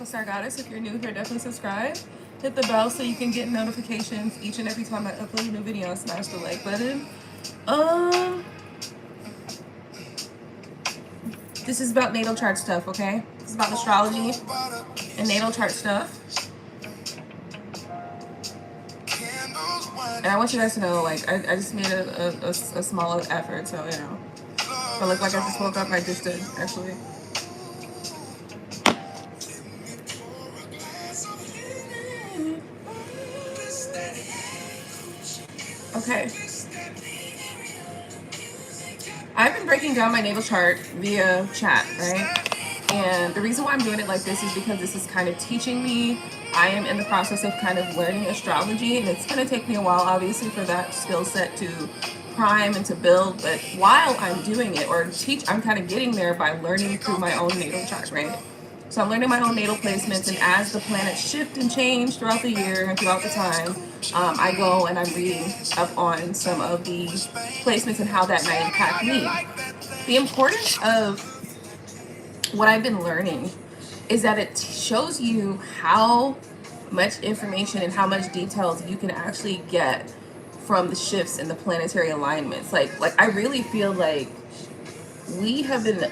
AquaStarGoddess. If you're new here, definitely subscribe. Hit the bell so you can get notifications each and every time I upload a new video, and smash the like button. This is about natal chart stuff, okay? This is about astrology and natal chart stuff. And I want you guys to know, like, I just made a small effort, so, you know. But like I just woke up, I just did, actually. Okay. I've been breaking down my natal chart via chat, right? And the reason why I'm doing it like this is because this is kind of teaching me. I am in the process of kind of learning astrology, and it's going to take me a while, obviously, for that skill set to prime and to build. But while I'm doing it, or teach, I'm kind of getting there by learning through my own natal chart, right? So I'm learning my own natal placements, and as the planets shift and change throughout the year and throughout the time, I go and I'm reading up on some of the placements and how that might impact me. The importance of what I've been learning is that it shows you how much information and how much details you can actually get from the shifts in the planetary alignments. Like I really feel like we have been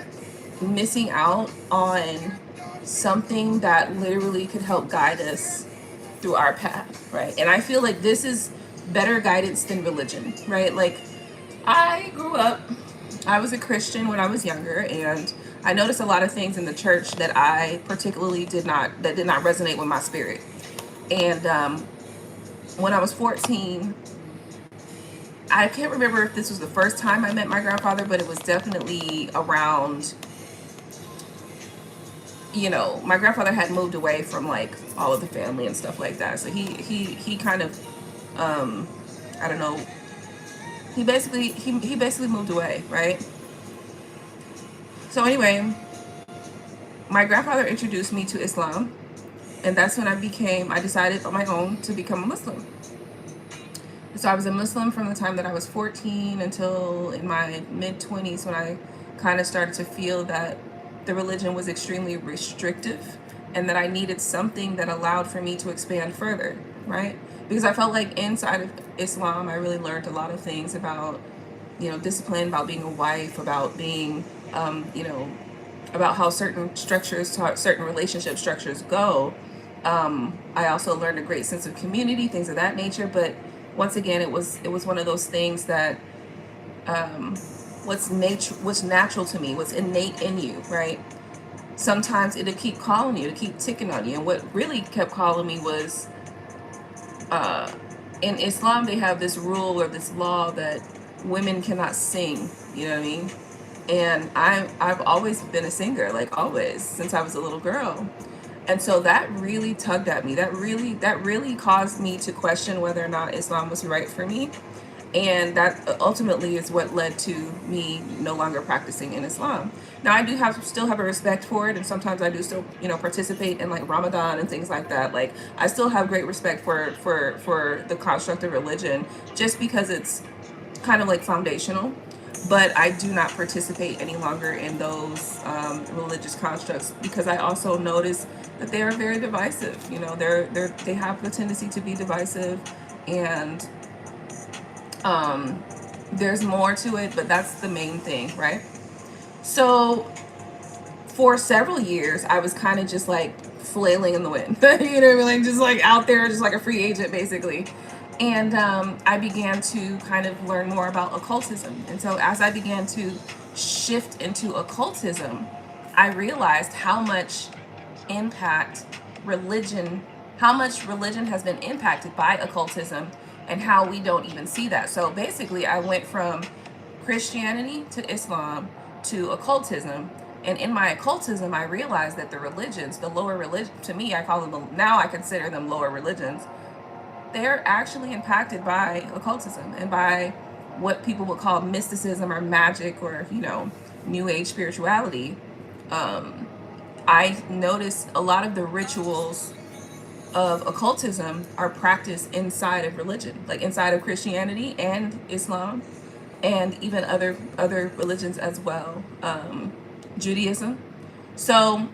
missing out on something that literally could help guide us through our path, right? And I feel like this is better guidance than religion, right? Like, I grew up, I was a Christian when I was younger, and I noticed a lot of things in the church that I particularly did not resonate with my spirit. And when I was 14, I can't remember if this was the first time I met my grandfather, but it was definitely around, you know, my grandfather had moved away from like all of the family and stuff like that. So he kind of, I don't know, he basically moved away, right? So anyway, my grandfather introduced me to Islam, and that's when I decided on my own to become a Muslim. So I was a Muslim from the time that I was 14 until in my mid-20s, when I kind of started to feel that the religion was extremely restrictive and that I needed something that allowed for me to expand further, right? Because I felt like inside of Islam, I really learned a lot of things about, you know, discipline, about being a wife, about being, you know, about how certain structures, certain relationship structures go. I also learned a great sense of community, things of that nature. But once again, it was one of those things that what's natural to me, what's innate in you, right? Sometimes it'll keep calling you, it'll keep ticking on you. And what really kept calling me was, in Islam, they have this rule or this law that women cannot sing, you know what I mean? And I've always been a singer, like always, since I was a little girl. And so that really tugged at me. That really caused me to question whether or not Islam was right for me. And that ultimately is what led to me no longer practicing in Islam. Now, I do still have a respect for it, and sometimes I do still, you know, participate in like Ramadan and things like that. Like, I still have great respect for the construct of religion, just because it's kind of like foundational. But I do not participate any longer in those religious constructs, because I also notice that they are very divisive. You know, they have the tendency to be divisive, and there's more to it, but that's the main thing, right? So for several years, I was kind of just like flailing in the wind, you know, like just like out there, just like a free agent, basically. And I began to kind of learn more about occultism. And so as I began to shift into occultism, I realized how much religion has been impacted by occultism, and how we don't even see that. So basically, I went from Christianity to Islam to occultism. And in my occultism, I realized that the religions, the lower religion, to me, now I consider them lower religions. They're actually impacted by occultism and by what people would call mysticism or magic, or, you know, new age spirituality. I noticed a lot of the rituals of occultism are practiced inside of religion, like inside of Christianity and Islam, and even other religions as well, Judaism. So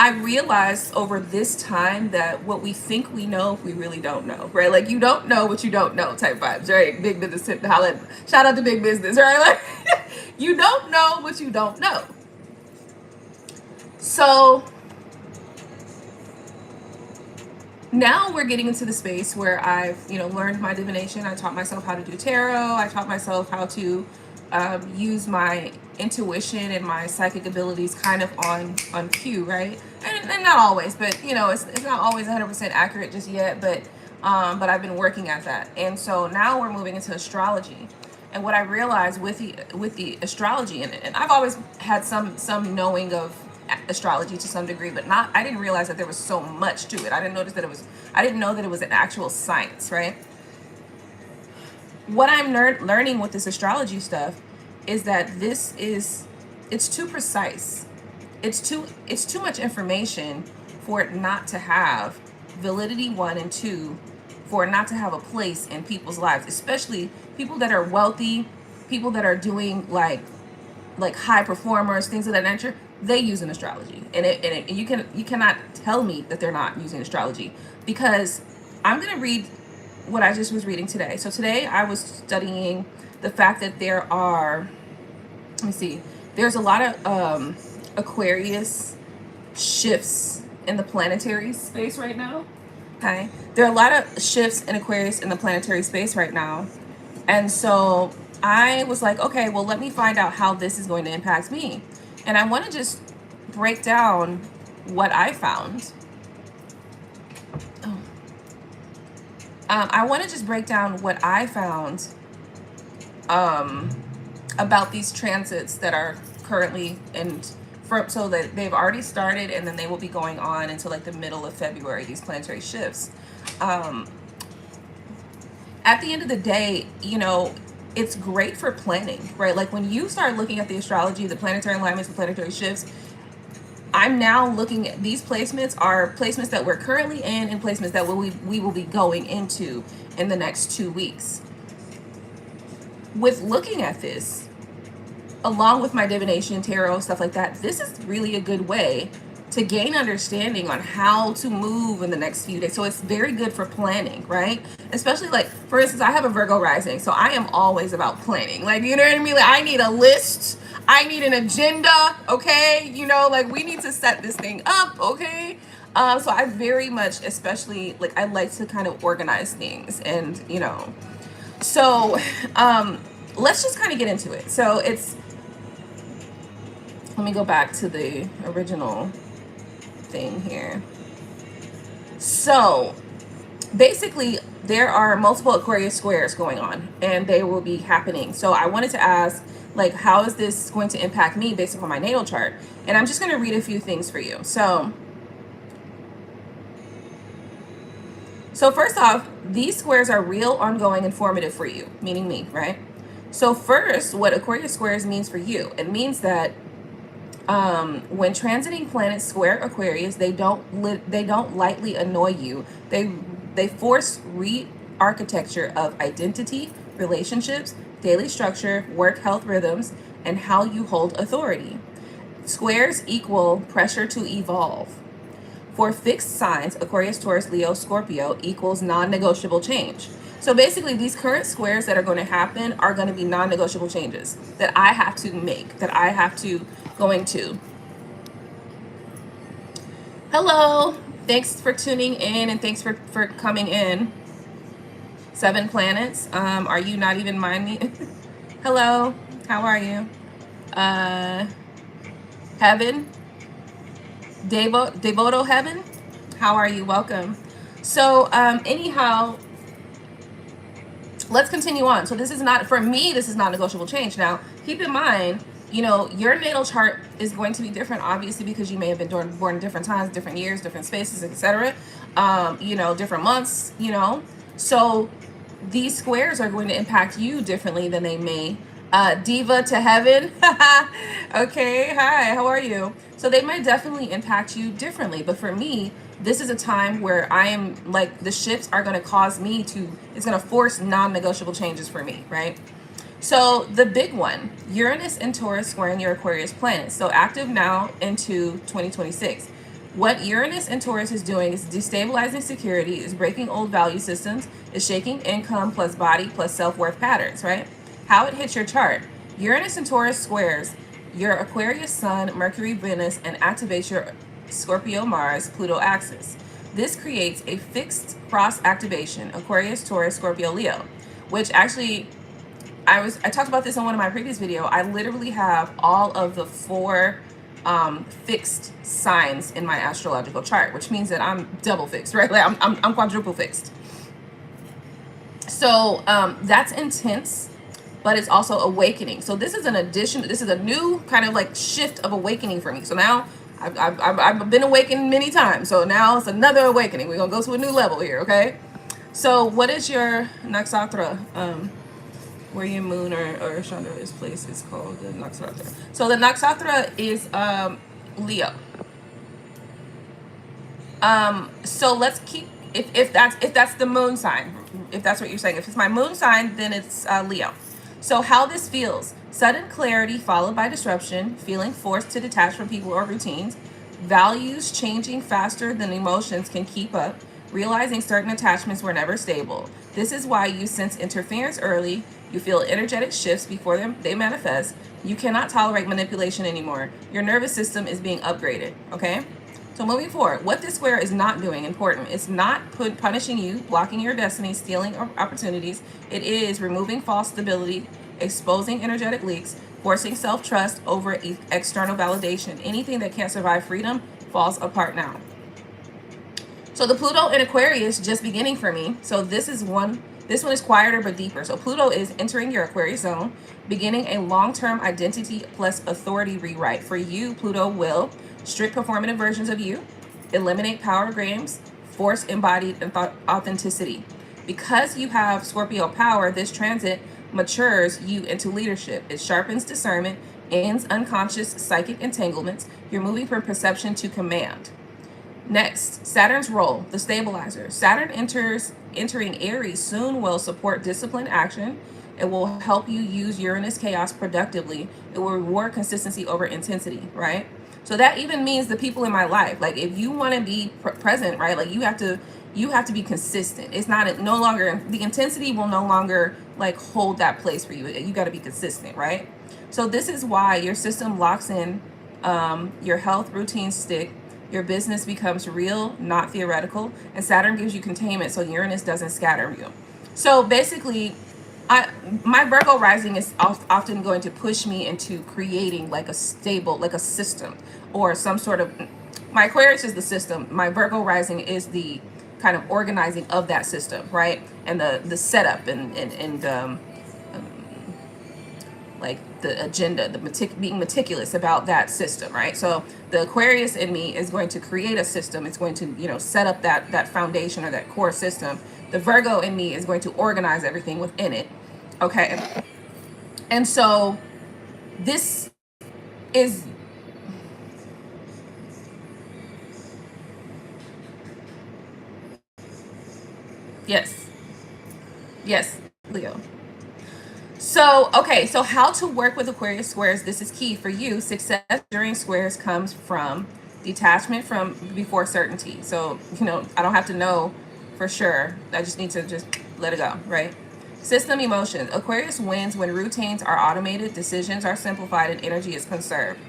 I realized over this time that what we think we know, we really don't know, right? Like, you don't know what you don't know type vibes, right? Big business, shout out to big business, right? Like, you don't know what you don't know. So now we're getting into the space where I've, learned my divination. I taught myself how to do tarot. I taught myself how to use my intuition and my psychic abilities kind of on cue, right? And not always, but it's not always 100% accurate just yet. But I've been working at that, and so now we're moving into astrology. And what I realized with the astrology, and I've always had some knowing of astrology to some degree, but I didn't realize that there was so much to it. I didn't know that it was an actual science, right? What I'm learning with this astrology stuff is that it's too precise. It's too much information for it not to have validity, 1, and 2, for it not to have a place in people's lives, especially people that are wealthy, people that are doing like high performers, things of that nature. They use an astrology, and you cannot tell me that they're not using astrology, because I'm gonna read what I just was reading today. So today I was studying the fact that there are, let me see, there's a lot of Aquarius shifts in the planetary space right now. Okay, there are a lot of shifts in Aquarius in the planetary space right now, and so I was like, okay, well, let me find out how this is going to impact me. And I want to just break down what I found. I want to just break down what I found about these transits that are currently so that they've already started, and then they will be going on until like the middle of February, these planetary shifts. At the end of the day, it's great for planning, right? Like, when you start looking at the astrology, the planetary alignments, the planetary shifts, I'm now looking at these placements are placements that we're currently in, and placements that we will be going into in the next 2 weeks. With looking at this, along with my divination, tarot, stuff like that, this is really a good way to gain understanding on how to move in the next few days. So it's very good for planning, right? Especially, like, for instance, I have a Virgo rising, so I am always about planning. Like, you know what I mean? Like, I need a list. I need an agenda, okay? Like, we need to set this thing up, okay? So I very much, especially, like, I like to kind of organize things, and, so let's just kind of get into it. So let me go back to the original thing here. So basically, there are multiple Aquarius squares going on, and they will be happening. So I wanted to ask, like, how is this going to impact me based upon my natal chart? And I'm just going to read a few things for you. So first off, these squares are real, ongoing, and formative for you, meaning me, right? So first, what Aquarius squares means for you, it means that when transiting planets square Aquarius, they don't lightly annoy you. They force re-architecture of identity, relationships, daily structure, work, health, rhythms, and how you hold authority. Squares equal pressure to evolve. For fixed signs, Aquarius, Taurus, Leo, Scorpio equals non-negotiable change. So basically, these current squares that are going to happen are going to be non-negotiable changes that I have to make, that I have to go into. Hello, thanks for tuning in, and thanks for coming in. 7 planets. Are you not even mind me? Hello, how are you? Heaven, Devoto Heaven, how are you? Welcome. So anyhow, let's continue on. So this is not, for me, this is not negotiable change. Now, keep in mind, your natal chart is going to be different, obviously, because you may have been born in different times, different years, different spaces, etc. Different months, So these squares are going to impact you differently than they may. Diva to Heaven. Okay, hi, how are you? So they might definitely impact you differently. But for me, this is a time where I am, like, the shifts are going to cause me to, it's going to force non-negotiable changes for me, right? So the big one, Uranus and Taurus squaring your Aquarius planet. So active now into 2026. What Uranus and Taurus is doing is destabilizing security, is breaking old value systems, is shaking income plus body plus self-worth patterns, right? How it hits your chart. Uranus and Taurus squares your Aquarius Sun, Mercury, Venus, and activates your Scorpio, Mars, Pluto axis. This creates a fixed cross activation, Aquarius, Taurus, Scorpio, Leo, which actually I talked about this in one of my previous video. I literally have all of the 4 fixed signs in my astrological chart, which means that I'm double fixed, right? Like I'm quadruple fixed. So that's intense, but it's also awakening. So this is an addition. This is a new kind of like shift of awakening for me. So now I've been awakened many times. So now it's another awakening. We're gonna go to a new level here, okay? So what is your nakshatra? Where your moon or Chandra is placed is called the nakshatra. So the nakshatra is Leo. So let's keep if that's the moon sign, if that's what you're saying. If it's my moon sign, then it's Leo. So how this feels: sudden clarity followed by disruption, feeling forced to detach from people or routines, values changing faster than emotions can keep up, realizing certain attachments were never stable. This is why you sense interference early. You feel energetic shifts before they manifest. You cannot tolerate manipulation anymore. Your nervous system is being upgraded, okay? So moving forward, what this square is not doing, important, it's not punishing you, blocking your destiny, stealing opportunities. It is removing false stability, exposing energetic leaks, forcing self-trust over external validation. Anything that can't survive freedom falls apart now. So the Pluto in Aquarius just beginning for me. So this one is quieter but deeper. So Pluto is entering your Aquarius zone, beginning a long-term identity plus authority rewrite. For you, Pluto will strict performative versions of you, eliminate power games, force embodied authenticity. Because you have Scorpio power, this transit matures you into leadership. It sharpens discernment, ends unconscious psychic entanglements. You're moving from perception to command. Next, Saturn's role, the stabilizer. Saturn entering Aries soon will support disciplined action. It will help you use Uranus chaos productively. It will reward consistency over intensity, right? So that even means the people in my life. Like if you want to be present, right? Like you have to be consistent. It's not no longer, the intensity will no longer like hold that place for you. You got to be consistent, right? So this is why your system locks in, your health routines stick. Your business becomes real, not theoretical, and Saturn gives you containment so Uranus doesn't scatter you. So basically, my Virgo rising is often going to push me into creating like a stable, like a system or some sort of, my Aquarius is the system. My Virgo rising is the kind of organizing of that system, right? And the setup and like the agenda, being meticulous about that system, right? So the Aquarius in me is going to create a system. It's going to, set up that foundation or that core system. The Virgo in me is going to organize everything within it, okay? And so this is, yes, Leo. So, okay, so how to work with Aquarius squares. This is key for you. Success during squares comes from detachment from before certainty. So, I don't have to know for sure. I just need to just let it go, right? System emotions. Aquarius wins when routines are automated, decisions are simplified, and energy is conserved.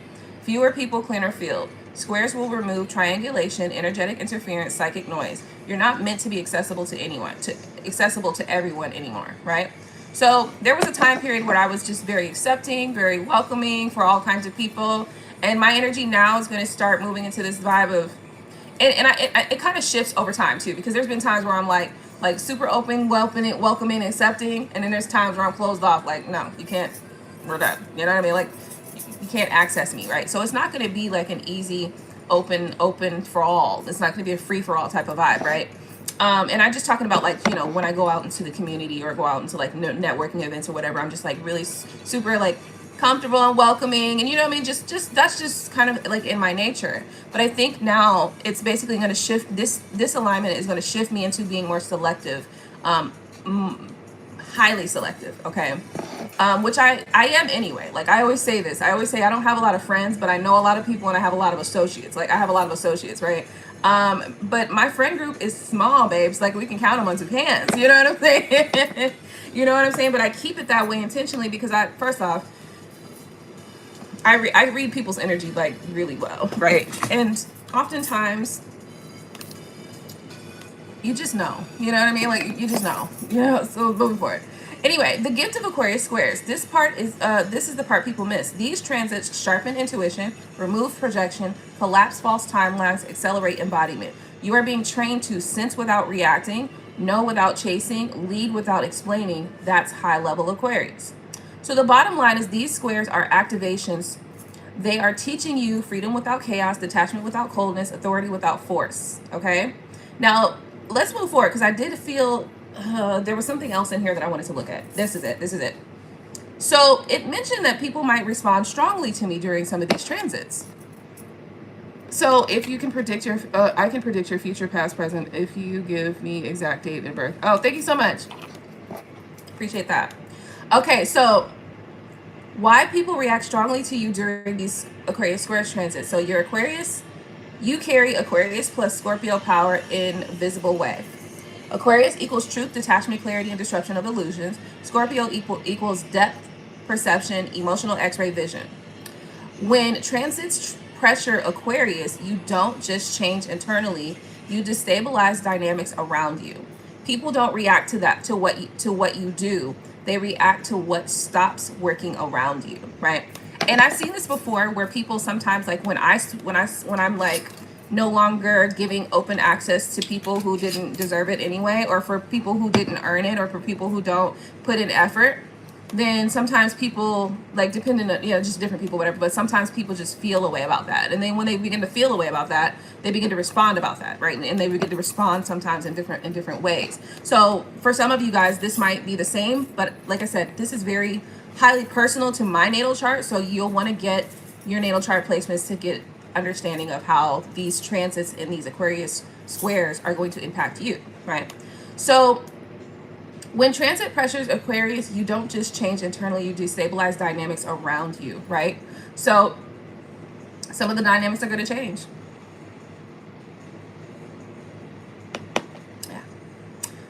Fewer people, cleaner field. Squares will remove triangulation, energetic interference, psychic noise. You're not meant to be accessible to everyone anymore, right? So there was a time period where I was just very accepting, very welcoming for all kinds of people. And my energy now is going to start moving into this vibe of, it kind of shifts over time too, because there's been times where I'm like super open, welcoming, accepting. And then there's times where I'm closed off, like, no, you can't, we're done. You know what I mean? Like you can't access me, right? So it's not going to be like an easy, open for all. It's not going to be a free for all type of vibe, right? And I'm just talking about like, when I go out into the community or go out into like networking events or whatever, I'm just like really super like comfortable and welcoming. And what I mean? Just that's just kind of like in my nature. But I think now it's basically going to shift, this alignment is going to shift me into being more selective, highly selective. Okay. which I am anyway. Like I always say this. I always say I don't have a lot of friends, but I know a lot of people and I have a lot of associates. Like I have a lot of associates, right? But my friend group is small, babes. Like we can count them on 2 hands. You know what I'm saying? You know what I'm saying? But I keep it that way intentionally because first off, I read people's energy like really well, right? And oftentimes you just know, you know what I mean? Like you just know, so moving forward. Anyway, the gift of Aquarius squares. This is the part people miss. These transits sharpen intuition, remove projection, collapse false timelines, accelerate embodiment. You are being trained to sense without reacting, know without chasing, lead without explaining. That's high level Aquarius. So the bottom line is these squares are activations. They are teaching you freedom without chaos, detachment without coldness, authority without force. Okay? Now, let's move forward because I did feel there was something else in here that I wanted to look at. This is it. So it mentioned that people might respond strongly to me during some of these transits. So if you can predict your, I can predict your future, past, present, if you give me exact date and birth. Oh, thank you so much. Appreciate that. Okay, so why people react strongly to you during these Aquarius squares transits. So you're Aquarius, you carry Aquarius plus Scorpio power in visible way. Aquarius equals truth, detachment, clarity, and disruption of illusions. Scorpio equals depth, perception, emotional x-ray vision. When transits pressure Aquarius, you don't just change internally, you destabilize dynamics around you. People don't react to what you do. They react to what stops working around you, right? And I've seen this before where people sometimes, like when I'm like no longer giving open access to people who didn't deserve it anyway, or for people who didn't earn it, or for people who don't put in effort, then sometimes people, like depending on, just different people, whatever, but sometimes people just feel a way about that. And then when they begin to feel a way about that, they begin to respond about that, right? And they begin to respond sometimes in different ways. So for some of you guys, this might be the same, but like I said, this is very highly personal to my natal chart. So you'll want to get your natal chart placements to get understanding of how these transits in these Aquarius squares are going to impact you, right? So when transit pressures Aquarius, you don't just change internally, you destabilize dynamics around you, right? So some of the dynamics are going to change. Yeah.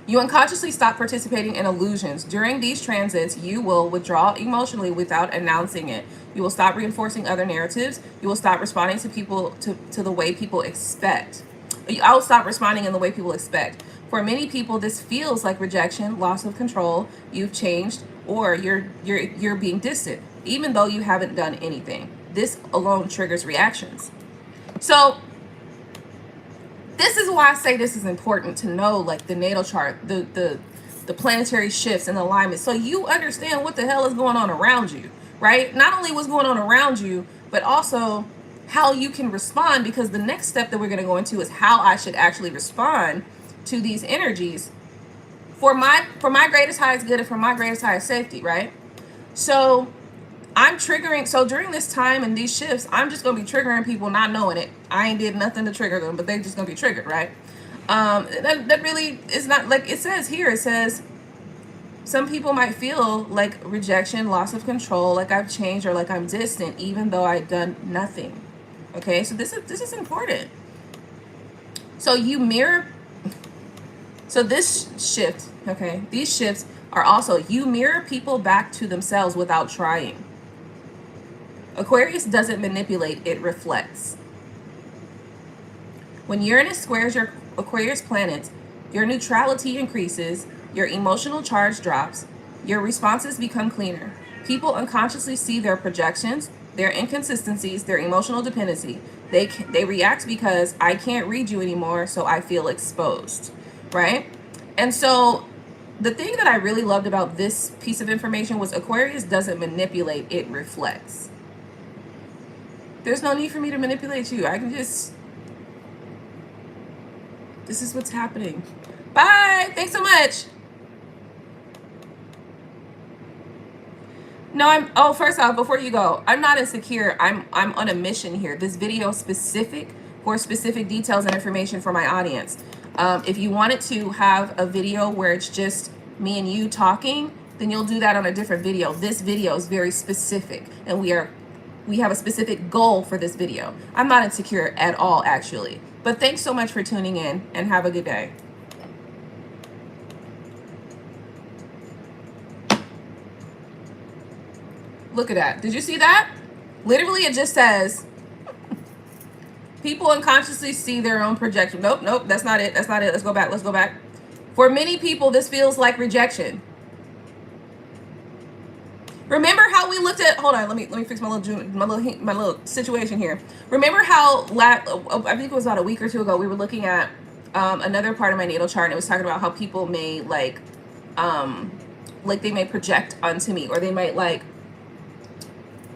You unconsciously stop participating in illusions. During these transits, you will withdraw emotionally without announcing it. You will stop reinforcing other narratives. You will stop responding to people to the way people expect. I will stop responding in the way people expect. For many people, this feels like rejection, loss of control, you've changed, or you're being distant, even though you haven't done anything. This alone triggers reactions. So this is why I say this is important to know, like the natal chart, the planetary shifts and alignment, so you understand what the hell is going on around you, right? Not only what's going on around you, but also how you can respond, because the next step that we're going to go into is how I should actually respond to these energies for my greatest highest good and for my greatest highest safety, right? So I'm triggering, so during this time and these shifts, I'm just gonna be triggering people not knowing it. I ain't did nothing to trigger them, but they just gonna be triggered, right? That really is not, like it says here, it says some people might feel like rejection, loss of control, like I've changed, or like I'm distant, even though I've done nothing. Okay, so this is important. So you mirror. So this shift, okay, these shifts are also, you mirror people back to themselves without trying. Aquarius doesn't manipulate, it reflects. When Uranus squares your Aquarius planets, your neutrality increases, your emotional charge drops, your responses become cleaner. People unconsciously see their projections, their inconsistencies, their emotional dependency. They react because I can't read you anymore, so I feel exposed. Right? And so the thing that I really loved about this piece of information was Aquarius doesn't manipulate, it reflects. There's no need for me to manipulate you. I can just, this is what's happening. Bye. Thanks so much. No, first off, before you go, I'm not insecure. I'm on a mission here. This video is specific for specific details and information for my audience. If you wanted to have a video where it's just me and you talking, then you'll do that on a different video. This video is very specific, and we have a specific goal for this video. I'm not insecure at all, actually. But thanks so much for tuning in, and have a good day. Look at that. Did you see that? Literally, it just says, people unconsciously see their own projection. Nope, nope, that's not it. That's not it. Let's go back. Let's go back. For many people, this feels like rejection. Remember how we looked at, hold on, let me fix my little situation here. Remember how I think it was about a week or two ago, we were looking at another part of my natal chart, and it was talking about how people may like they may project onto me, or they might like,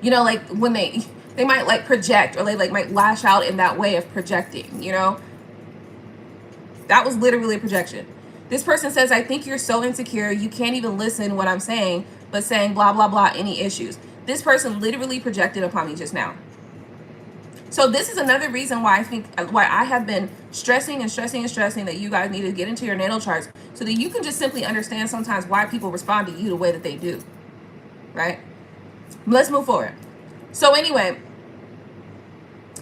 you know, like when they might like project, or they like might lash out in that way of projecting, you know. That was literally a projection. This person says, I think you're so insecure you can't even listen what I'm saying, but saying blah blah blah, any issues. This person literally projected upon me just now. So this is another reason why I have been stressing that you guys need to get into your natal charts, so that you can just simply understand sometimes why people respond to you the way that they do, right? Let's move forward. So anyway,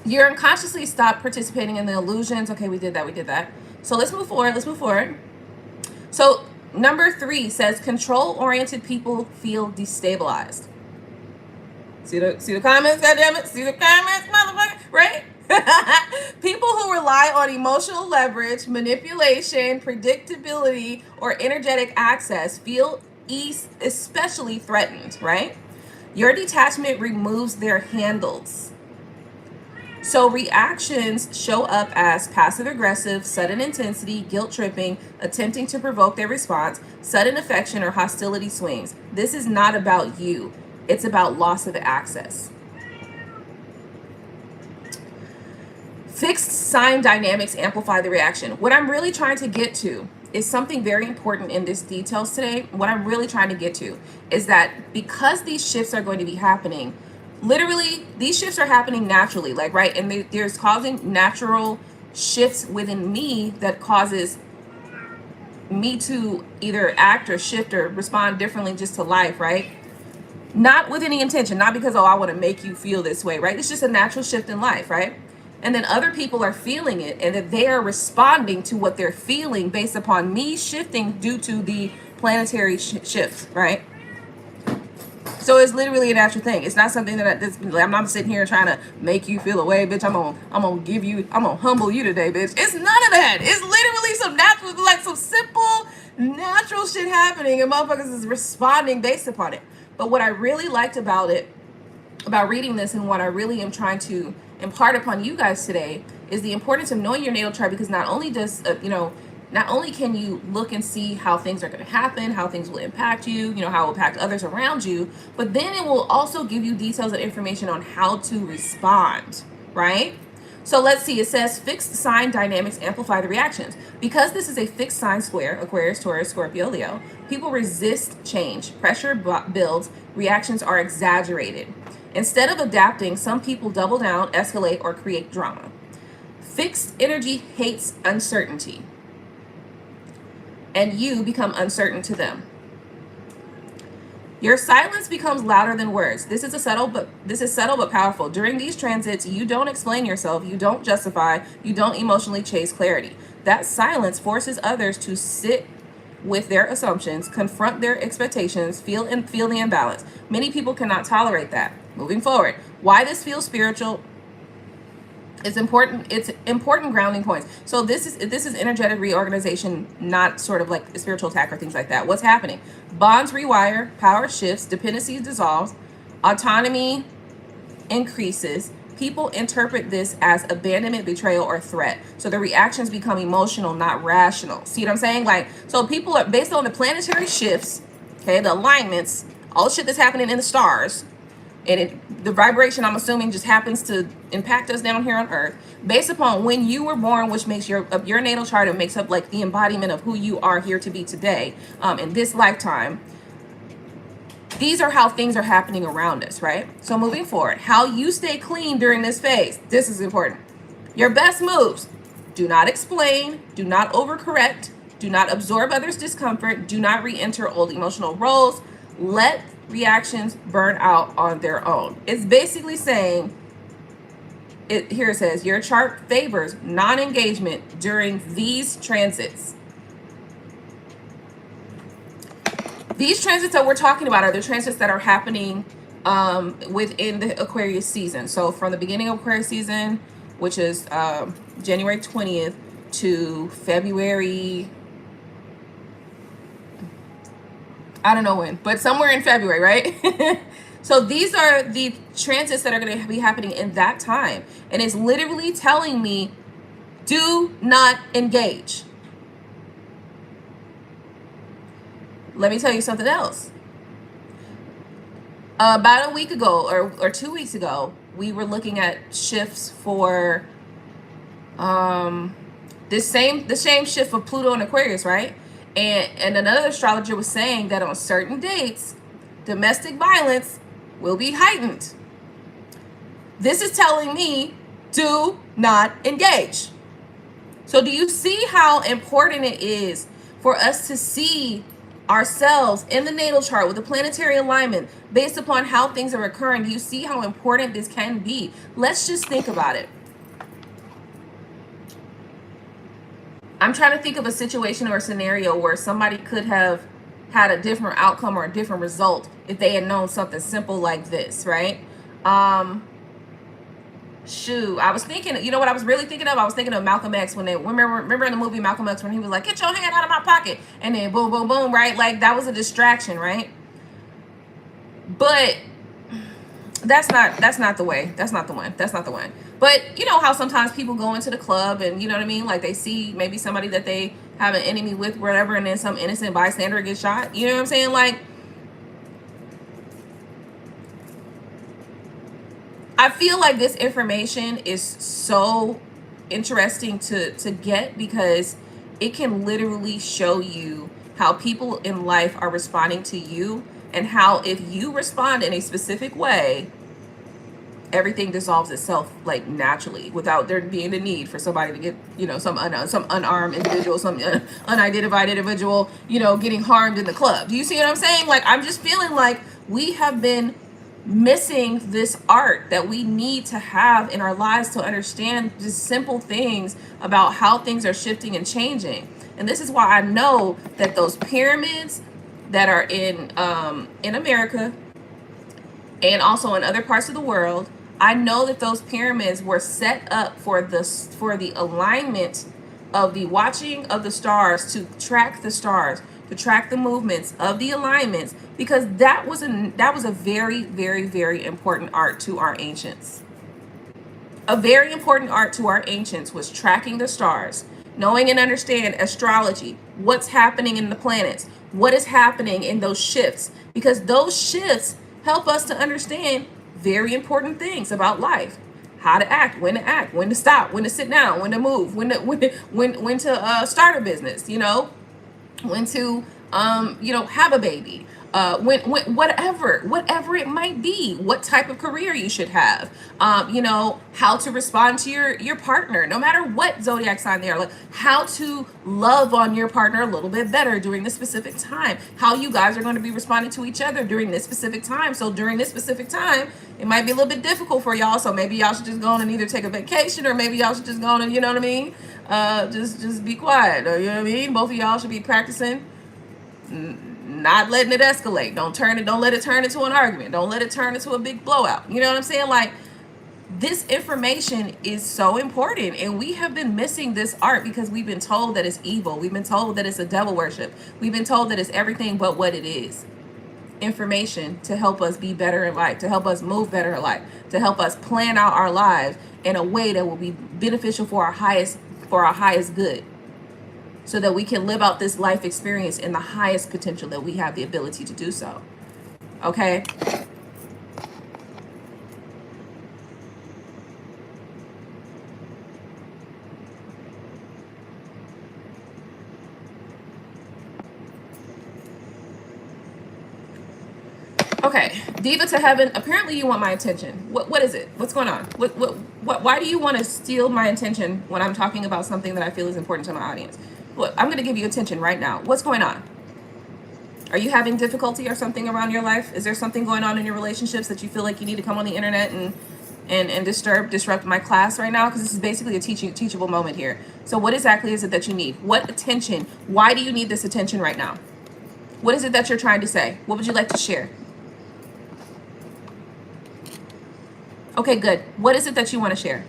you're unconsciously stopped participating in the illusions. Okay, we did that. So let's move forward. So number 3 says control-oriented people feel destabilized. See the comments, goddammit? See the comments, motherfucker, right? People who rely on emotional leverage, manipulation, predictability, or energetic access feel especially threatened, right? Your detachment removes their handles. So reactions show up as passive-aggressive, sudden intensity, guilt-tripping, attempting to provoke their response, sudden affection, or hostility swings. This is not about you. It's about loss of access. Fixed sign dynamics amplify the reaction. What I'm really trying to get to is something very important in this details today. What I'm really trying to get to is that because these shifts are going to be happening, literally, these shifts are happening naturally, like, right? And there's causing natural shifts within me that causes me to either act or shift or respond differently just to life, right? Not with any intention, not because, oh, I want to make you feel this way, right? It's just a natural shift in life, right? And then other people are feeling it, and that they are responding to what they're feeling based upon me shifting due to the planetary shifts, right? So it's literally a natural thing. It's not something that I'm not sitting here trying to make you feel away, bitch. I'm gonna humble you today, bitch. It's none of that. It's literally some natural, like some simple, natural shit happening, and motherfuckers is responding based upon it. But what I really liked about it, about reading this, and what I really am trying to impart upon you guys today, is the importance of knowing your natal chart, because not only does not only can you look and see how things are going to happen, how things will impact you, how it will impact others around you, but then it will also give you details and information on how to respond, right? So let's see, it says fixed sign dynamics amplify the reactions. Because this is a fixed sign square, Aquarius, Taurus, Scorpio, Leo, people resist change. Pressure builds, reactions are exaggerated. Instead of adapting, some people double down, escalate, or create drama. Fixed energy hates uncertainty, and you become uncertain to them. Your silence becomes louder than words. This is subtle but powerful. During these transits, you don't explain yourself, you don't justify, you don't emotionally chase clarity. That silence forces others to sit with their assumptions, confront their expectations, feel the imbalance. Many people cannot tolerate that. Moving forward, why this feels spiritual is important. It's important grounding points. So this is energetic reorganization, not sort of like a spiritual attack or things like that. What's happening? Bonds rewire, power shifts, dependency dissolves, autonomy increases. People interpret this as abandonment, betrayal, or threat. So the reactions become emotional, not rational. See what I'm saying? Like, so people are based on the planetary shifts, okay, the alignments, all the shit that's happening in the stars, and the vibration, I'm assuming, just happens to impact us down here on Earth, based upon when you were born, which makes your natal chart, and makes up like the embodiment of who you are here to be today, in this lifetime. These are how things are happening around us, right? So moving forward, how you stay clean during this phase. This is important. Your best moves: do not explain, do not overcorrect, do not absorb others' discomfort, do not re-enter old emotional roles. let reactions burn out on their own. It's basically saying, here it says, your chart favors non-engagement during these transits. These transits that we're talking about are the transits that are happening within the Aquarius season. So from the beginning of Aquarius season, which is January 20th to February, I don't know when, but somewhere in February, right? So these are the transits that are going to be happening in that time. And it's literally telling me, do not engage. Let me tell you something else. About a week ago or 2 weeks ago, we were looking at shifts for the same shift for Pluto and Aquarius, right? And another astrologer was saying that on certain dates, domestic violence will be heightened. This is telling me, do not engage. So do you see how important it is for us to see ourselves in the natal chart with the planetary alignment based upon how things are occurring? Do you see how important this can be? Let's just think about it. I'm trying to think of a situation or a scenario where somebody could have had a different outcome or a different result if they had known something simple like this, right? Shoot, I was thinking, you know what I was really thinking of? I was thinking of Malcolm X when they, remember in the movie Malcolm X when he was like, get your hand out of my pocket, and then boom, boom, boom, right? Like that was a distraction, right? But that's not the way. That's not the one. That's not the one. But you know how sometimes people go into the club and you know what I mean? Like they see maybe somebody that they have an enemy with, whatever, and then some innocent bystander gets shot. You know what I'm saying? Like, I feel like this information is so interesting to get because it can literally show you how people in life are responding to you and how if you respond in a specific way, everything dissolves itself like naturally without there being the need for somebody to get, you know, some unarmed individual, some unidentified individual, you know, getting harmed in the club. Do you see what I'm saying? Like, I'm just feeling like we have been missing this art that we need to have in our lives to understand just simple things about how things are shifting and changing. And this is why I know that those pyramids that are in America and also in other parts of the world, I know that those pyramids were set up for the alignment of the watching of the stars, to track the stars, to track the movements of the alignments, because that was a very, very, very important art to our ancients. A very important art to our ancients was tracking the stars, knowing and understand astrology, what's happening in the planets, what is happening in those shifts, because those shifts help us to understand very important things about life. How to act, when to stop, when to sit down, when to move, when to start a business, you know, when to you know, have a baby, when whatever it might be, what type of career you should have, you know, how to respond to your partner, no matter what zodiac sign they are, like how to love on your partner a little bit better during this specific time, how you guys are going to be responding to each other during this specific time. So during this specific time, it might be a little bit difficult for y'all. So maybe y'all should just go on and either take a vacation, or maybe y'all should just go on and, you know what I mean, just be quiet, or, you know what I mean, both of y'all should be practicing not letting it escalate. Don't let it turn into an argument. Don't let it turn into a big blowout. You know what I'm saying? Like, this information is so important, and we have been missing this art because we've been told that it's evil. We've been told that it's a devil worship. We've been told that it's everything but what it is. Information to help us be better in life, to help us move better in life, to help us plan out our lives in a way that will be beneficial for our highest good, so that we can live out this life experience in the highest potential that we have the ability to do so. Okay? Okay, Diva to Heaven, apparently you want my attention. What is it? What's going on? Why do you want to steal my attention when I'm talking about something that I feel is important to my audience? Look, I'm going to give you attention right now. What's going on? Are you having difficulty or something around your life? Is there something going on in your relationships that you feel like you need to come on the internet and disrupt my class right now? Because this is basically a teachable moment here. So what exactly is it that you need? What attention? Why do you need this attention right now? What is it that you're trying to say? What would you like to share? Okay, good. What is it that you want to share?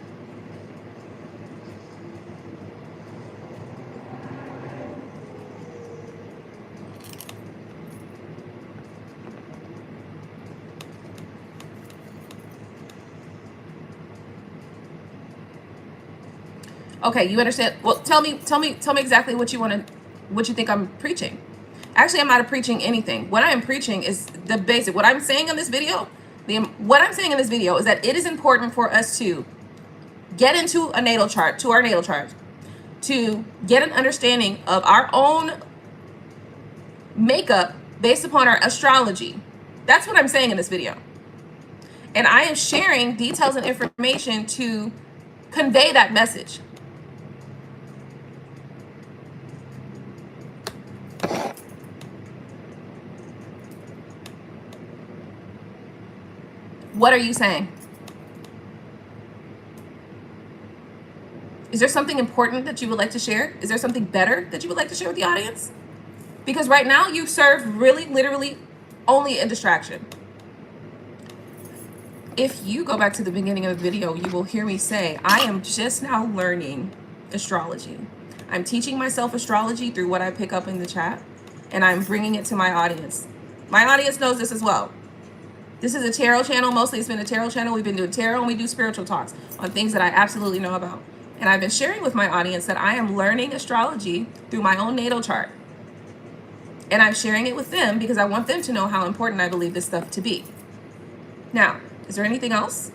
Okay, you understand? Well, tell me exactly what you want to, what you think I'm preaching. Actually, I'm not preaching anything. What I am preaching is the basic. What I'm saying in this video, what I'm saying in this video is that it is important for us to get into a natal chart, to our natal chart, to get an understanding of our own makeup based upon our astrology. That's what I'm saying in this video. And I am sharing details and information to convey that message. What are you saying? Is there something important that you would like to share? Is there something better that you would like to share with the audience? Because right now you serve really, literally only a distraction. If you go back to the beginning of the video, you will hear me say, I am just now learning astrology. I'm teaching myself astrology through what I pick up in the chat, and I'm bringing it to my audience. My audience knows this as well. This is a tarot channel. Mostly it's been a tarot channel. We've been doing tarot and we do spiritual talks on things that I absolutely know about. And I've been sharing with my audience that I am learning astrology through my own natal chart. And I'm sharing it with them because I want them to know how important I believe this stuff to be. Now, is there anything else?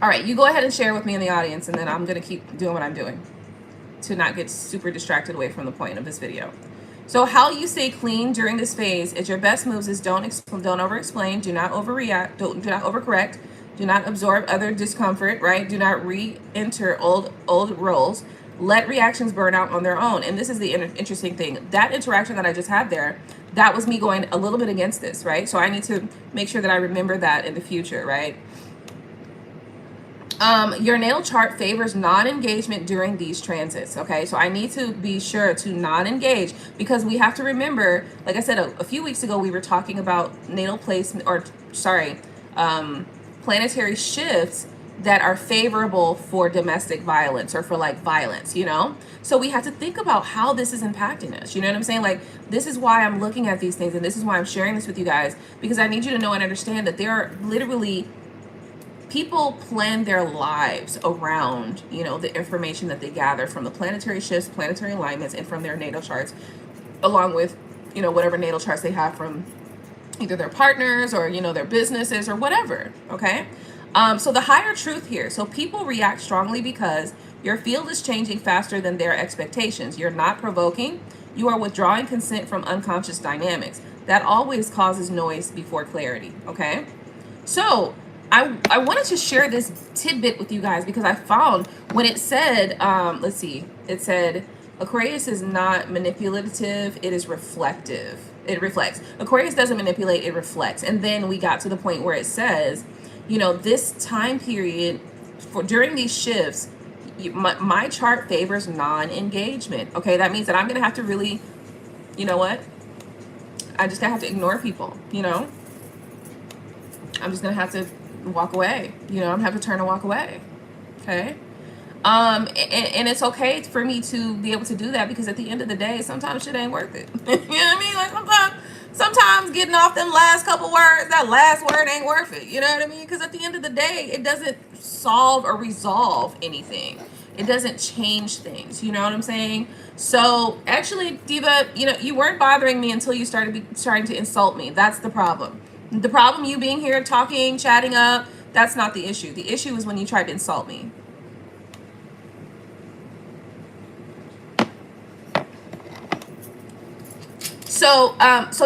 All right, you go ahead and share with me in the audience, and then I'm going to keep doing what I'm doing to not get super distracted away from the point of this video. So how you stay clean during this phase is your best moves is don't over-explain, do not overreact, do not overcorrect, do not absorb other discomfort, right? Do not re-enter old roles. Let reactions burn out on their own. And this is the interesting thing. That interaction that I just had there, that was me going a little bit against this, right? So I need to make sure that I remember that in the future, right? Your natal chart favors non-engagement during these transits, okay? So I need to be sure to non-engage because we have to remember, like I said, a few weeks ago, we were talking about natal placement, or sorry, planetary shifts that are favorable for domestic violence or for like violence, you know? So we have to think about how this is impacting us. You know what I'm saying? Like, this is why I'm looking at these things and this is why I'm sharing this with you guys, because I need you to know and understand that there are literally people plan their lives around, you know, the information that they gather from the planetary shifts, planetary alignments, and from their natal charts, along with, you know, whatever natal charts they have from either their partners or, you know, their businesses or whatever, okay? So the higher truth here. So people react strongly because your field is changing faster than their expectations. You're not provoking. You are withdrawing consent from unconscious dynamics. That always causes noise before clarity, okay? So I wanted to share this tidbit with you guys because I found when it said, let's see, it said Aquarius is not manipulative, it is reflective. It reflects. Aquarius doesn't manipulate, it reflects. And then we got to the point where it says, you know, this time period for during these shifts, my chart favors non-engagement. Okay, that means that I'm gonna have to really, you know what? I just gonna have to ignore people, you know? I'm just gonna have to walk away, you know, I'm gonna have to turn and walk away. Okay. And it's okay for me to be able to do that because at the end of the day, sometimes shit ain't worth it. You know what I mean? Like sometimes getting off them last couple words, that last word ain't worth it. You know what I mean? Because at the end of the day, it doesn't solve or resolve anything. It doesn't change things. You know what I'm saying? So actually, Diva, you know, you weren't bothering me until you started trying to insult me. That's the problem. The problem, you being here, talking, chatting up, that's not the issue. The issue is when you tried to insult me. So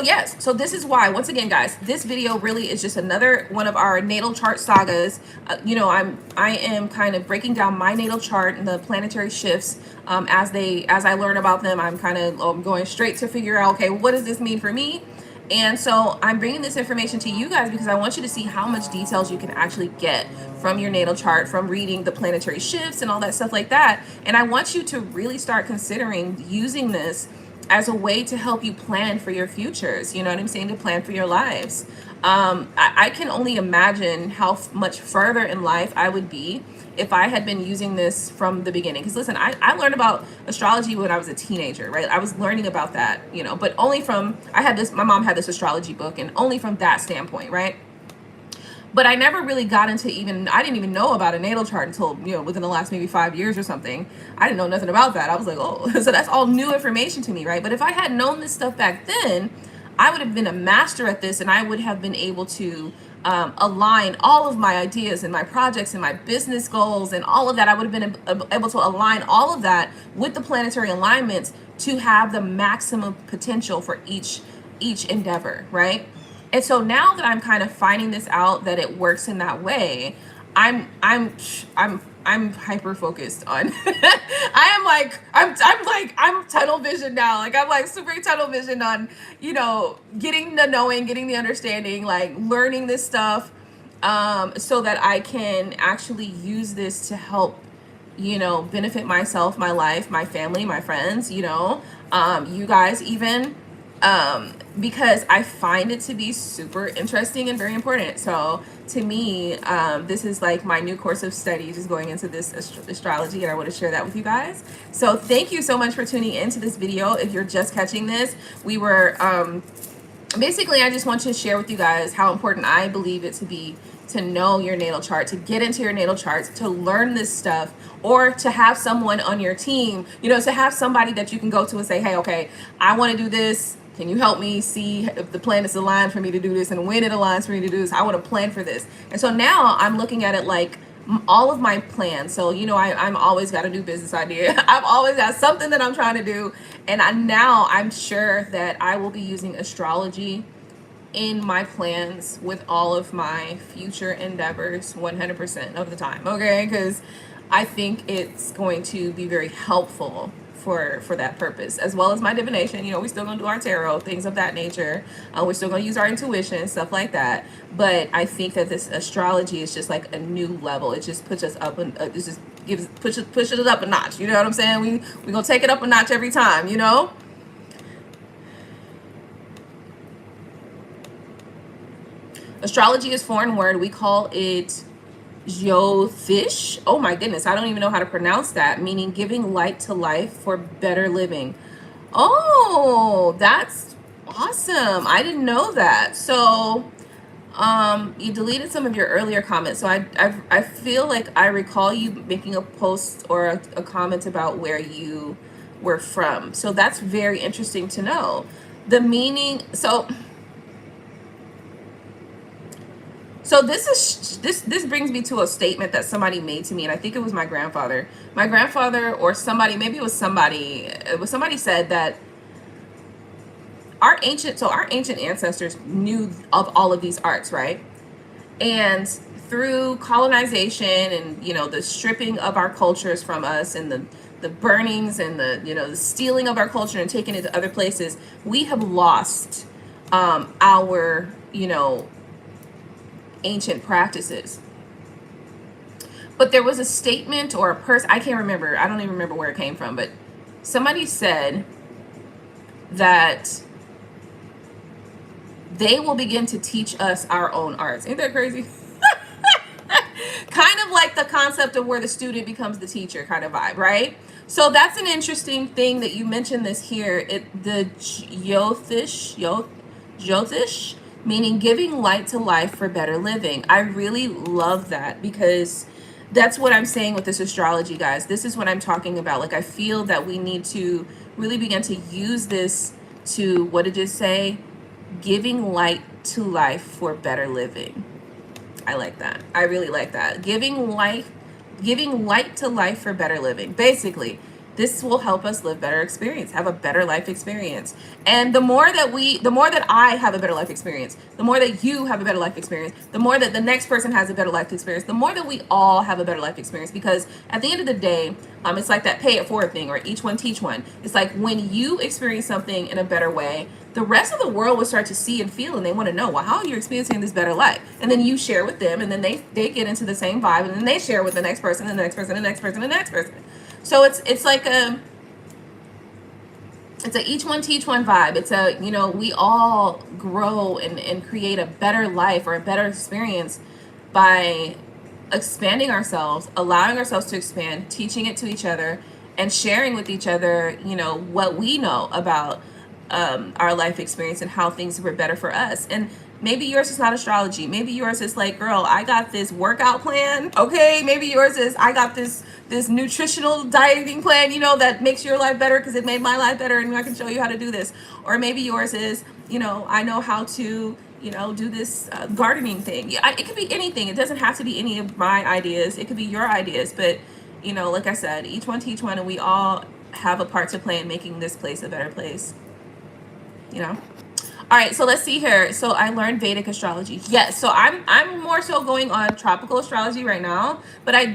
yes, so this is why, once again, guys, this video really is just another one of our natal chart sagas. You know, I am kind of breaking down my natal chart and the planetary shifts as I learn about them. I'm kind of going straight to figure out, okay, what does this mean for me? And so I'm bringing this information to you guys because I want you to see how much details you can actually get from your natal chart, from reading the planetary shifts and all that stuff like that. And I want you to really start considering using this as a way to help you plan for your futures. You know what I'm saying? To plan for your lives. I can only imagine how much further in life I would be if I had been using this from the beginning. Because listen, I learned about astrology when I was a teenager, right? I was learning about that, you know, but only from, my mom had this astrology book, and only from that standpoint, right? But I never really got into I didn't even know about a natal chart until, you know, within the last maybe 5 years or something. I didn't know nothing about that. I was like, oh, so that's all new information to me, right? But if I had known this stuff back then, I would have been a master at this, and I would have been able to align all of my ideas and my projects and my business goals and all of that. I would have been able to align all of that with the planetary alignments to have the maximum potential for each endeavor, right? And so now that I'm kind of finding this out, that it works in that way, I'm hyper focused on I'm tunnel vision now. Like I'm like super tunnel vision on, you know, getting the knowing, getting the understanding, like learning this stuff so that I can actually use this to help, you know, benefit myself, my life, my family, my friends, you know, you guys even, because I find it to be super interesting and very important. So to me, this is like my new course of study, just going into this astrology, and I want to share that with you guys. So thank you so much for tuning into this video. If you're just catching this, we were basically, I just want to share with you guys how important I believe it to be to know your natal chart, to get into your natal charts, to learn this stuff, or to have someone on your team, you know, to have somebody that you can go to and say, hey, okay, I want to do this. Can you help me see if the planets align for me to do this, and when it aligns for me to do this? I want to plan for this. And so now I'm looking at it like all of my plans. So, you know, I'm always got a new business idea. I've always got something that I'm trying to do. And now I'm sure that I will be using astrology in my plans with all of my future endeavors 100% of the time. Okay. Because I think it's going to be very helpful for that purpose, as well as my divination. You know, we're still gonna do our tarot, things of that nature. We're still gonna use our intuition, stuff like that. But I think that this astrology is just like a new level. It just puts us up, and it just pushes it up a notch. You know what I'm saying? We gonna take it up a notch every time. You know. Astrology is a foreign word. We call it Jyotish. Oh my goodness, I don't even know how to pronounce that, meaning giving light to life for better living. Oh, that's awesome. I didn't know that. So you deleted some of your earlier comments. So I feel like I recall you making a post or a comment about where you were from. So that's very interesting to know. The meaning, So this brings me to a statement that somebody made to me, and I think it was my grandfather. My grandfather or somebody, maybe it was somebody said that our ancient ancestors knew of all of these arts, right? And through colonization and, you know, the stripping of our cultures from us, and the burnings and the, you know, the stealing of our culture and taking it to other places, we have lost our, you know, ancient practices. But there was a statement or a person, I can't remember, I don't even remember where it came from, but somebody said that they will begin to teach us our own arts. Ain't that crazy? Kind of like the concept of where the student becomes the teacher kind of vibe, right? So that's an interesting thing that you mentioned this here. The Jyotish, meaning giving light to life for better living. I really love that, because that's what I'm saying with this astrology, guys. This is what I'm talking about. Like, I feel that we need to really begin to use this to, what did it say? Giving light to life for better living. I like that. I really like that. Giving light to life for better living. Basically, this will help us live better experience, have a better life experience. And the more that I have a better life experience, the more that you have a better life experience, the more that the next person has a better life experience, the more that we all have a better life experience. Because at the end of the day, it's like that pay it forward thing, or each one teach one. It's like when you experience something in a better way, the rest of the world will start to see and feel, and they want to know, well, how are you experiencing this better life? And then you share with them, and then they get into the same vibe, and then they share with the next person, and the next person, and the next person, and the next person. So it's like it's a each one teach one vibe. It's a, you know, we all grow and create a better life or a better experience by expanding ourselves, allowing ourselves to expand, teaching it to each other, and sharing with each other, you know, what we know about our life experience and how things were better for us. And maybe yours is not astrology. Maybe yours is like, girl, I got this workout plan. Okay. Maybe yours is, I got this nutritional dieting plan, you know, that makes your life better because it made my life better and I can show you how to do this. Or maybe yours is, you know, I know how to, you know, do this gardening thing. Yeah, it could be anything. It doesn't have to be any of my ideas. It could be your ideas. But, you know, like I said, each one teach one, and we all have a part to play in making this place a better place. You know. All right, so let's see here. So I learned Vedic astrology. Yes, so I'm more so going on tropical astrology right now, but I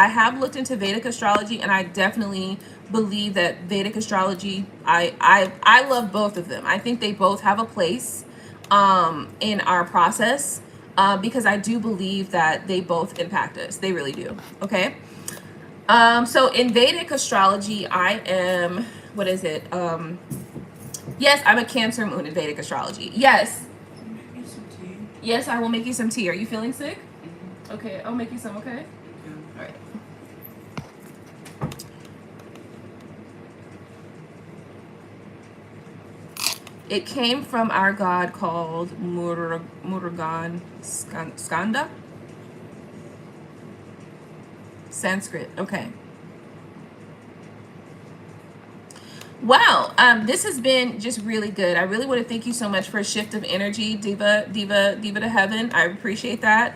have looked into Vedic astrology, and I definitely believe that Vedic astrology, I love both of them. I think they both have a place in our process, because I do believe that they both impact us. They really do. Okay. So in Vedic astrology, I am, what is it? Yes, I'm a Cancer moon in Vedic astrology. Yes. Make me some tea. Yes, I will make you some tea. Are you feeling sick? Mm-hmm. Okay, I'll make you some, okay? Yeah. All right. It came from our god called Murugan Skanda. Sanskrit. Okay. Wow, this has been just really good. I really want to thank you so much for a shift of energy, Diva to Heaven. I appreciate that.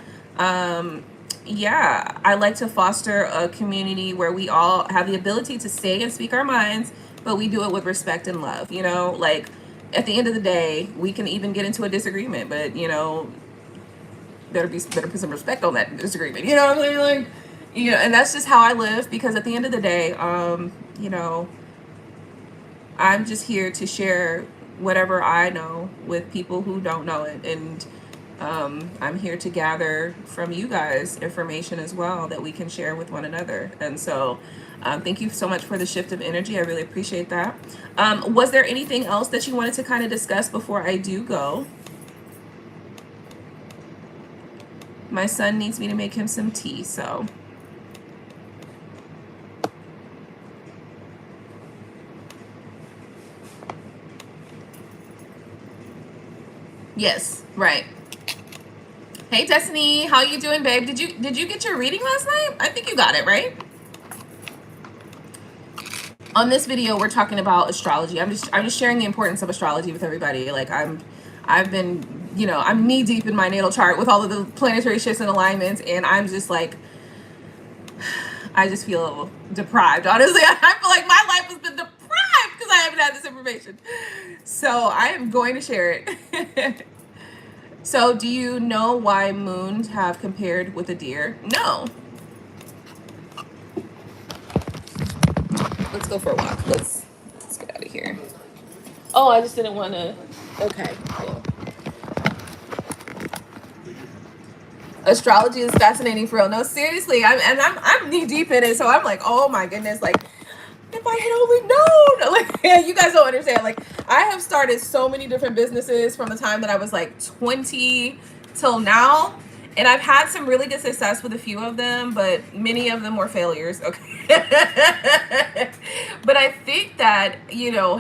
Yeah, I like to foster a community where we all have the ability to say and speak our minds, but we do it with respect and love. You know, like at the end of the day, we can even get into a disagreement, but you know, better put some respect on that disagreement. You know what I'm saying? Like, you know, and that's just how I live, because at the end of the day, you know, I'm just here to share whatever I know with people who don't know it. And I'm here to gather from you guys information as well that we can share with one another. And so thank you so much for the shift of energy. I really appreciate that. Was there anything else that you wanted to kind of discuss before I do go? My son needs me to make him some tea, so... Yes, right. Hey Destiny, how you doing, babe? Did you get your reading last night? I think you got it, right? On this video, we're talking about astrology. I'm just sharing the importance of astrology with everybody. Like I've been, you know, I'm knee deep in my natal chart with all of the planetary shifts and alignments, and I'm just like, I just feel deprived. Honestly, I feel like my life has been deprived because I haven't had this information. So I am going to share it. So do you know why moons have compared with a deer? No. Let's go for a walk. Let's get out of here. Oh, I just didn't want to. Okay, cool. Astrology is fascinating for real. No, seriously, I'm knee deep in it, so I'm like, oh my goodness, like if I had only known. Like, you guys don't understand. Like, I have started so many different businesses from the time that I was like 20 till now, and I've had some really good success with a few of them, but many of them were failures. Okay. But I think that, you know,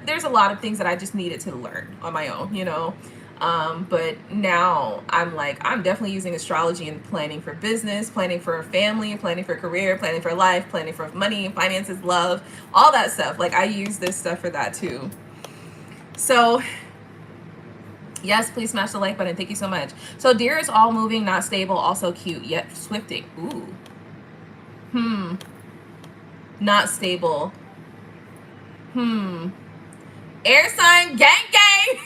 there's a lot of things that I just needed to learn on my own, you know. But now I'm definitely using astrology in planning for business, planning for a family, planning for a career, planning for life, planning for money, finances, love, all that stuff. Like, I use this stuff for that too. So yes, please smash the like button. Thank you so much. So deer is all moving, not stable, also cute, yet swifting. Ooh. not stable. Air sign, gang gang.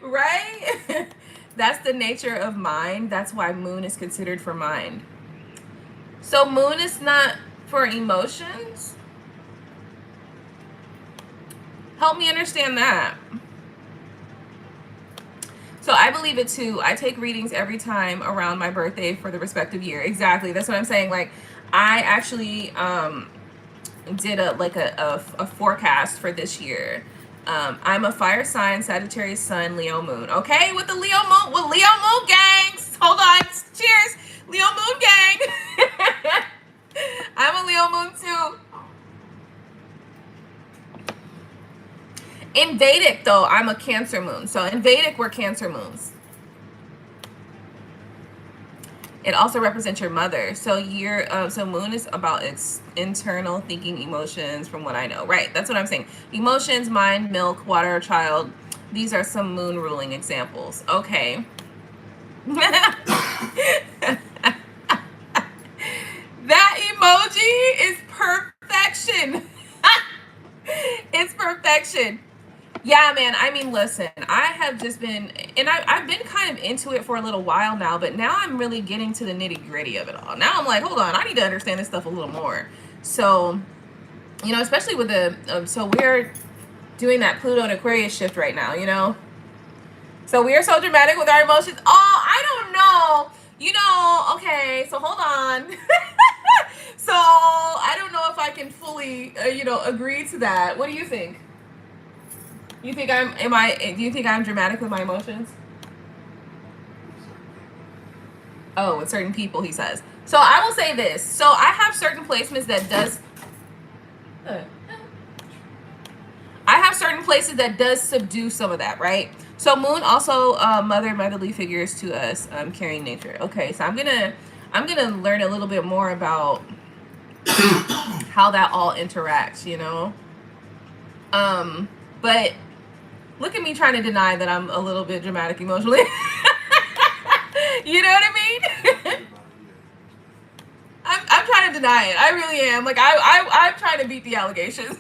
Right? That's the nature of mind. That's why moon is considered for mind. So moon is not for emotions? Help me understand that. So I believe it too. I take readings every time around my birthday for the respective year. Exactly. That's what I'm saying. Like, I actually did a forecast for this year. I'm a fire sign, Sagittarius sun, Leo moon. Okay, with the Leo moon gangs. Hold on. Cheers. Leo moon gang. I'm a Leo moon too. In Vedic, though, I'm a Cancer moon. So in Vedic, we're Cancer moons. It also represents your mother. So so moon is about its internal thinking, emotions, from what I know. Right, that's what I'm saying. Emotions, mind, milk, water, child. These are some moon ruling examples. Okay. That emoji is perfection. It's perfection. Yeah, man. I mean, listen, I have just been, and I've been kind of into it for a little while now, but now I'm really getting to the nitty gritty of it all. Now I'm like, hold on, I need to understand this stuff a little more. So, you know, especially with the, so we're doing that Pluto and Aquarius shift right now, you know? So we are so dramatic with our emotions. Oh, I don't know. You know, okay, so hold on. So I don't know if I can fully, you know, agree to that. What do you think? You think do you think I'm dramatic with my emotions? Oh, with certain people, he says. So I will say this. So I have certain placements that does, I have certain places that does subdue some of that, right? So moon also motherly figures to us, carrying nature. Okay, so I'm gonna learn a little bit more about how that all interacts, you know. But look at me trying to deny that I'm a little bit dramatic emotionally. You know what I mean? I'm trying to deny it. I really am. Like I'm trying to beat the allegations.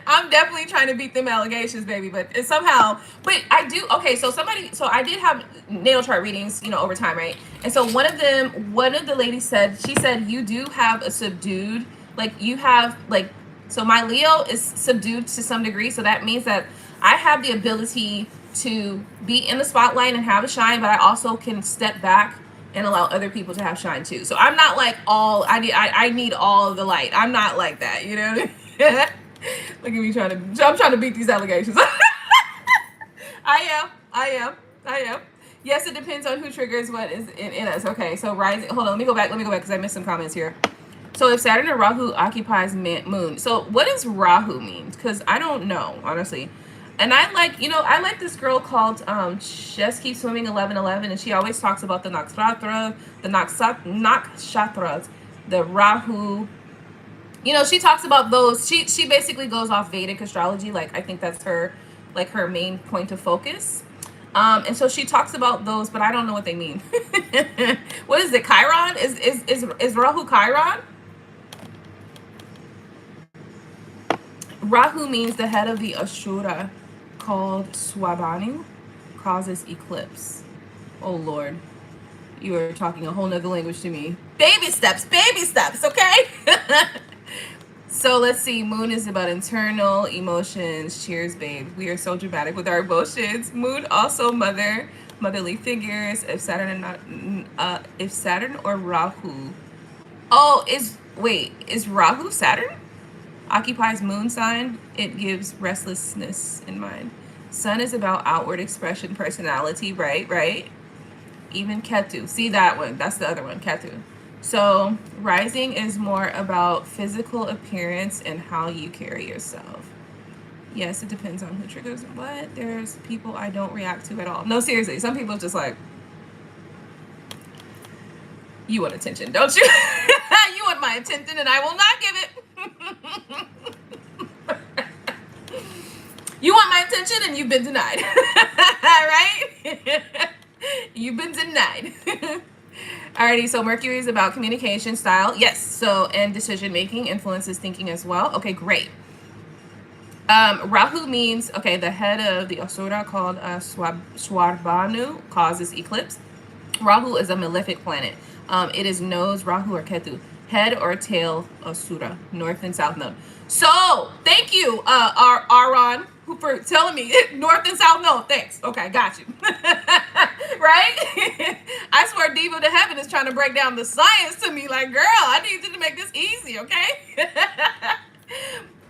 I'm definitely trying to beat them allegations, baby. But it's somehow, but I do. Okay, so I did have natal chart readings, you know, over time, right? And so one of the ladies said, she said, you do have a subdued, like you have like, so my Leo is subdued to some degree. So that means that I have the ability to be in the spotlight and have a shine, but I also can step back and allow other people to have shine too. So I'm not like I need all of the light. I'm not like that, you know what I mean? Look at me I'm trying to beat these allegations. I am. Yes, it depends on who triggers what is in us. Okay, so rising, hold on, let me go back because I missed some comments here. So if Saturn or Rahu occupies moon, so what does Rahu mean? Because I don't know, honestly. And I like this girl called Just Keep Swimming 1111, and she always talks about the nakshatras, the Rahu. You know, she talks about those. She basically goes off Vedic astrology. Like, I think that's her main point of focus. And so she talks about those, but I don't know what they mean. What is it? Chiron? Is Rahu Chiron? Rahu means the head of the Ashura, called Swabhanu, causes eclipse. Oh Lord, you are talking a whole nother language to me. Baby steps, okay? So let's see, moon is about internal emotions. Cheers, babe. We are so dramatic with our emotions. Moon also motherly figures. If Saturn or Rahu. Oh, is Rahu Saturn? Occupies moon sign, it gives restlessness in mind. Sun is about outward expression, personality, right? Even Ketu. See that one? That's the other one, Ketu. So rising is more about physical appearance and how you carry yourself. Yes, it depends on who triggers what. There's people I don't react to at all. No, seriously, some people just like, you want attention, don't you? You want my attention and I will not give it. You want my attention and you've been denied. Right? You've been denied. Alrighty, so Mercury is about communication style. Yes, so and decision making influences thinking as well. Okay, great. Rahu means, okay, the head of the Asura called Swarbanu causes eclipse. Rahu is a malefic planet. It is nose, Rahu or Ketu. Head or tail, Asura. North and south node. So, thank you, Aaron, for telling me north and south node. Thanks. Okay, got you. Right? I swear Diva to Heaven is trying to break down the science to me. Like, girl, I need you to make this easy, okay?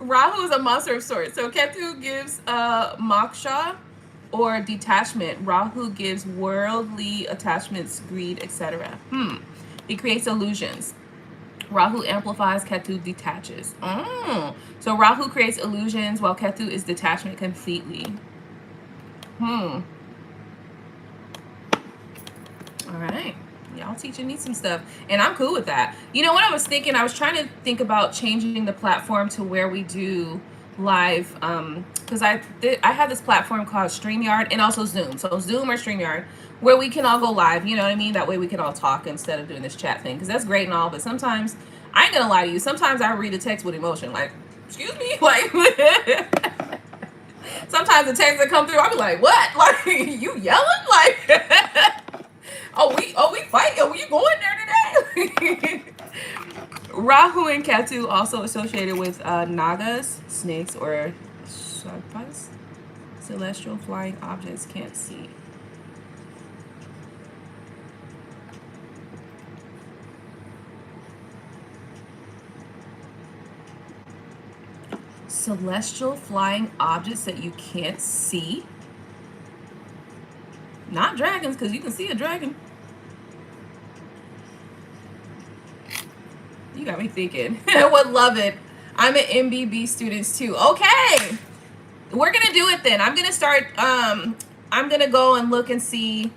Rahu is a monster of sorts. So Ketu gives moksha or detachment. Rahu gives worldly attachments, greed, etc. He creates illusions. Rahu amplifies, Ketu detaches. So Rahu creates illusions while Ketu is detachment completely. All right. Y'all teaching me some stuff, and I'm cool with that. You know what I was thinking? I was trying to think about changing the platform to where we do live, because I have this platform called StreamYard and also Zoom. So Zoom or StreamYard, where we can all go live. You know what I mean? That way we can all talk instead of doing this chat thing. Because that's great and all, but sometimes I ain't gonna lie to you. Sometimes I read a text with emotion, like, excuse me, like. Sometimes the texts that come through, I'll be like, what? Like, you yelling? Like. Oh, we fighting. Oh, you going there today? Rahu and Ketu also associated with nagas, snakes, or sarpas, celestial flying objects can't see. Celestial flying objects that you can't see? Not dragons, because you can see a dragon. You got me thinking. I would love it. I'm an MBB student too. Okay. We're going to do it then. I'm going to start, I'm going to go and look and see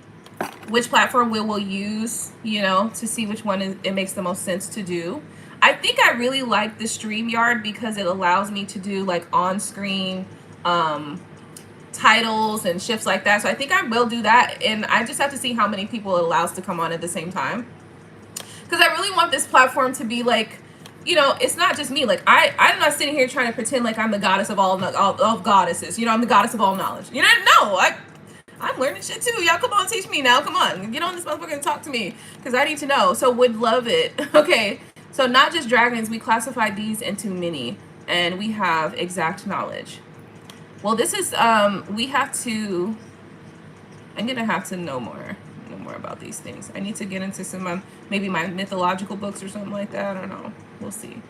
which platform we will use, you know, to see which one it makes the most sense to do. I think I really like the StreamYard because it allows me to do like on-screen titles and shifts like that. So I think I will do that. And I just have to see how many people it allows to come on at the same time. Because I really want this platform to be like, you know, it's not just me. Like, I'm not sitting here trying to pretend like I'm the goddess of all goddesses. You know, I'm the goddess of all knowledge. You know, no, I'm learning shit too. Y'all come on, teach me now. Come on, get on this motherfucker and talk to me because I need to know. So would love it. Okay, so not just dragons. We classified these into mini, and we have exact knowledge. Well, this is we have to. I'm gonna have to know more about these things. I need to get into some maybe my mythological books or something like that. I don't know. We'll see.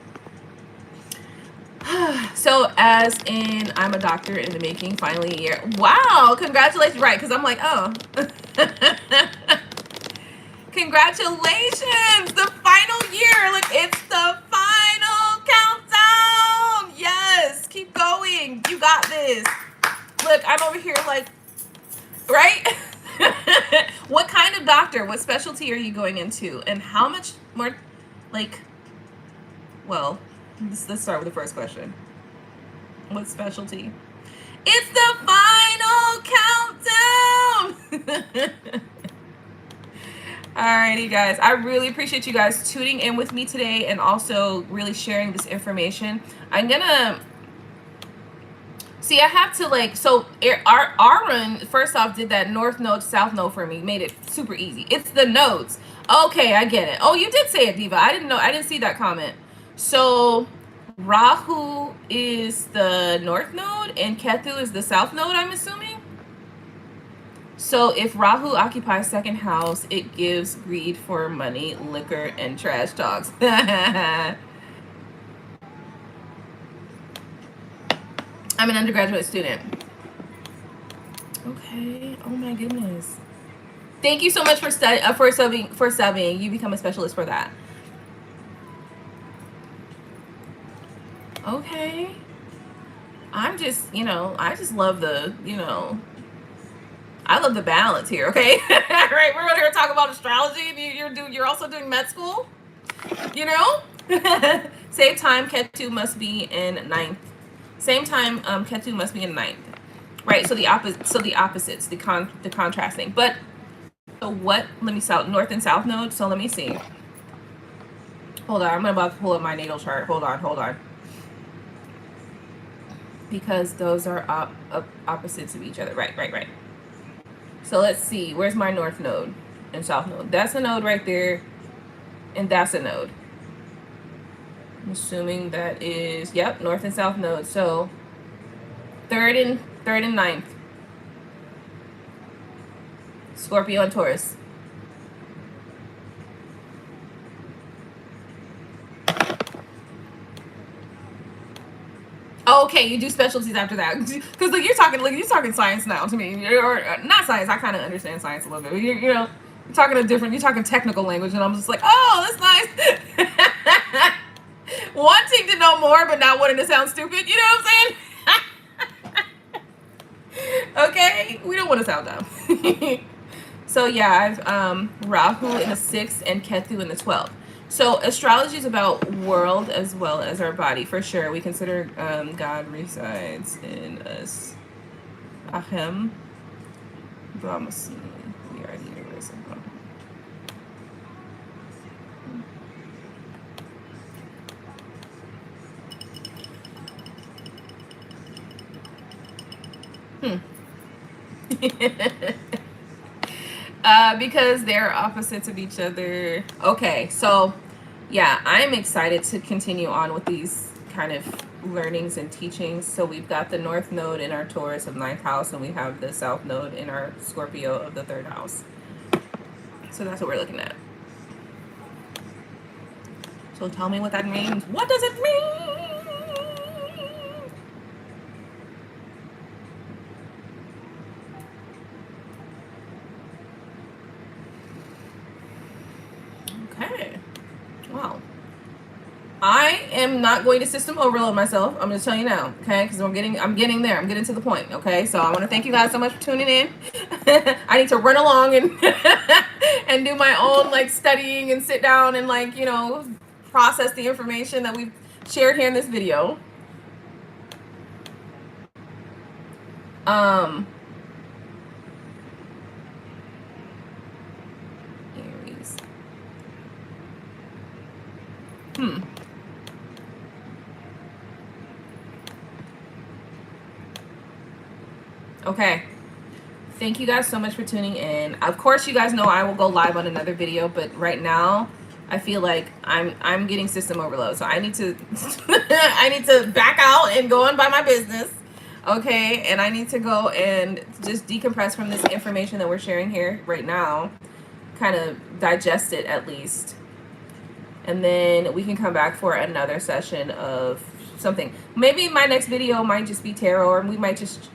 So as in, I'm a doctor in the making, finally a year. Wow, congratulations. Right, because I'm like, oh. Congratulations, the final year. Look, it's the final countdown. Yes, keep going. You got this. Look, I'm over here like, right? What kind of doctor, what specialty are you going into? And how much more, like, well, let's start with the first question. What specialty? It's the final countdown. Alrighty, guys. I really appreciate you guys tuning in with me today and also really sharing this information. I'm gonna see, I have to like, so our run first off did that north node, south node for me, made it super easy. It's the nodes. Okay, I get it. Oh, you did say it, Diva. I didn't know. I didn't see that comment. So Rahu is the north node and Ketu is the south node, I'm assuming. So if Rahu occupies second house, it gives greed for money, liquor, and trash talks. I'm an undergraduate student. Okay. Oh my goodness. Thank you so much for subbing. You become a specialist for that. Okay. I'm just, you know, I just love the, you know, I love the balance here. Okay. Right. We're here to talk about astrology. You're also doing med school. You know. Same time, Ketu must be in ninth. Same time, Ketu must be in ninth, right? So the opposites, the contrasting. But the what? Let me south, north and south node. So let me see. Hold on, I'm about to pull up my natal chart. Hold on. Because those are opposites of each other. Right. So let's see. Where's my north node and south node? That's a node right there, and that's a node. I'm assuming that is, yep, north and south node. So third and ninth. Scorpio and Taurus. Oh, okay, you do specialties after that, because look, you're talking science now to me, or not science. I kind of understand science a little bit. You're talking technical language, and I'm just like, oh, that's nice. Wanting to know more, but not wanting to sound stupid. You know what I'm saying? Okay, we don't want to sound dumb. So yeah, I've Rahu in the 6th and Ketu in the 12th. So astrology is about world as well as our body, for sure. We consider God resides in us. Ahem. Brahmasi. We are the universe of Brahma. Because they're opposites of each other. Okay, so yeah, I'm excited to continue on with these kind of learnings and teachings. So we've got the north node in our Taurus of 9th house, and we have the south node in our Scorpio of the 3rd house. So that's what we're looking at. So tell me what that means. What does it mean? Okay. Wow. I am not going to system overload myself. I'm just telling you now, okay? Because I'm getting there. I'm getting to the point, okay? So I want to thank you guys so much for tuning in. I need to run along and and do my own like studying and sit down and like, you know, process the information that we've shared here in this video. Aries. Okay. Thank you guys so much for tuning in. Of course, you guys know I will go live on another video, but right now I feel like I'm getting system overload. So I need to I need to back out and go on by my business. Okay, and I need to go and just decompress from this information that we're sharing here right now. Kind of digest it at least. And then we can come back for another session of something. Maybe my next video might just be tarot, or we might just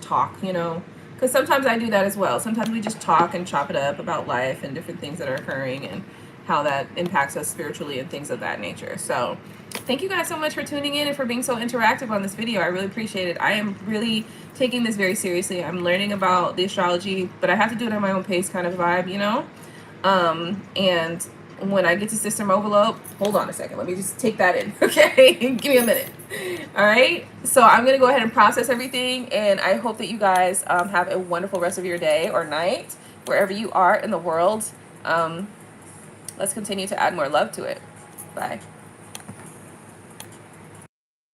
talk, you know, because sometimes I do that as well. Sometimes we just talk and chop it up about life and different things that are occurring and how that impacts us spiritually and things of that nature. So thank you guys so much for tuning in and for being so interactive on this video. I really appreciate it. I am really taking this very seriously. I'm learning about the astrology, but I have to do it at my own pace kind of vibe, you know. And when I get to system overload, hold on a second, let me just take that in. Okay, give me a minute. All right, so I'm gonna go ahead and process everything, and I hope that you guys have a wonderful rest of your day or night wherever you are in the world. Let's continue to add more love to it. Bye.